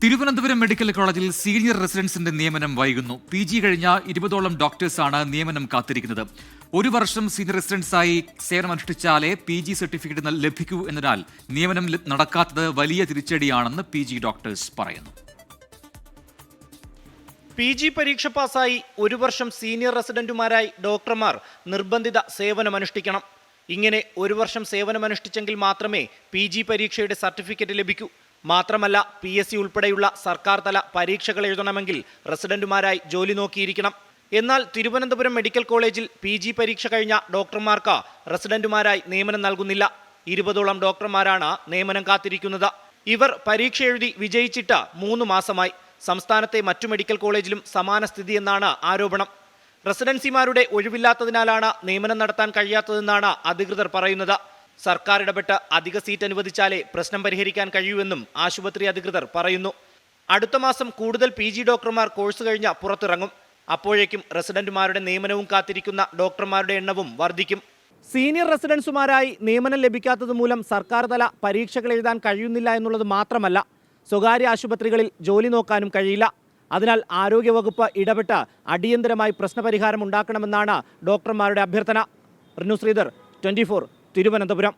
Thiruvananthapuram medical കോളേജിൽ senior റെസിഡൻസിന്റെ നിയമനം വൈകുന്നു. PG കഴിഞ്ഞ 20ഓളം ഡോക്ടേഴ്സാണ് നിയമനം കാത്തിരിക്കുന്നത്. 1 വർഷം സീനിയർ റെസിഡൻസായി സേവനമനുഷ്ഠിച്ചാലേ PG സർട്ടിഫിക്കറ്റ് ലഭിക്കൂ എന്നതിനാൽ നിയമനം നടക്കാത്തത് വലിയ തിരിച്ചടിയാണെന്ന് PG ഡോക്ടേഴ്സ് പറയുന്നു. PG പരീക്ഷ പാസ്സായി 1 വർഷം സീനിയർ റെസിഡന്റുമാരായി ഡോക്ടർമാർ നിർബന്ധിത സേവനമനുഷ്ഠിക്കണം. ഇങ്ങനെ 1 വർഷം സേവനമനുഷ്ഠിച്ചെങ്കിൽ മാത്രമേ PG പരീക്ഷയുടെ സർട്ടിഫിക്കറ്റ് ലഭിക്കൂ. മാത്രമല്ല PSC ഉൾപ്പെടെയുള്ള സർക്കാർ തല പരീക്ഷകൾ എഴുതണമെങ്കിൽ റെസിഡന്റുമാരായി ജോലി നോക്കിയിരിക്കണം. എന്നാൽ തിരുവനന്തപുരം മെഡിക്കൽ കോളേജിൽ PG പരീക്ഷ കഴിഞ്ഞ ഡോക്ടർമാർക്ക് റെസിഡന്റുമാരായി നിയമനം നൽകുന്നില്ല. 20ഓളം ഡോക്ടർമാരാണ് നിയമനം കാത്തിരിക്കുന്നത്. ഇവർ പരീക്ഷ എഴുതി വിജയിച്ചിട്ട് 3 മാസമായി. സംസ്ഥാനത്തെ മറ്റു മെഡിക്കൽ കോളേജിലും സമാന സ്ഥിതിയെന്നാണ് ആരോപണം. റെസിഡൻസിമാരുടെ ഒഴിവില്ലാത്തതിനാലാണ് നിയമനം നടത്താൻ കഴിയാത്തതെന്നാണ് അധികൃതർ പറയുന്നത്. സർക്കാർ ഇടപെട്ട് അധിക സീറ്റ് അനുവദിച്ചാലേ പ്രശ്നം പരിഹരിക്കാൻ കഴിയൂവെന്നും ആശുപത്രി അധികൃതർ പറയുന്നു. അടുത്ത മാസം കൂടുതൽ PG ഡോക്ടർമാർ കോഴ്സ് കഴിഞ്ഞ് പുറത്തിറങ്ങും. അപ്പോഴേക്കും റെസിഡന്റുമാരുടെ നിയമനവും കാത്തിരിക്കുന്ന ഡോക്ടർമാരുടെ എണ്ണവും വർദ്ധിക്കും. സീനിയർ റെസിഡൻസുമാരായി നിയമനം ലഭിക്കാത്തത് മൂലം സർക്കാർ തല പരീക്ഷകൾ എഴുതാൻ കഴിയുന്നില്ല എന്നുള്ളത് മാത്രമല്ല, സ്വകാര്യ ആശുപത്രികളിൽ ജോലി നോക്കാനും കഴിയില്ല. അതിനാൽ ആരോഗ്യവകുപ്പ് ഇടപെട്ട് അടിയന്തരമായി പ്രശ്നപരിഹാരം ഉണ്ടാക്കണമെന്നാണ് ഡോക്ടർമാരുടെ അഭ്യർത്ഥന. റിനു ശ്രീധർ, 24, തിരുവനന്തപുരം.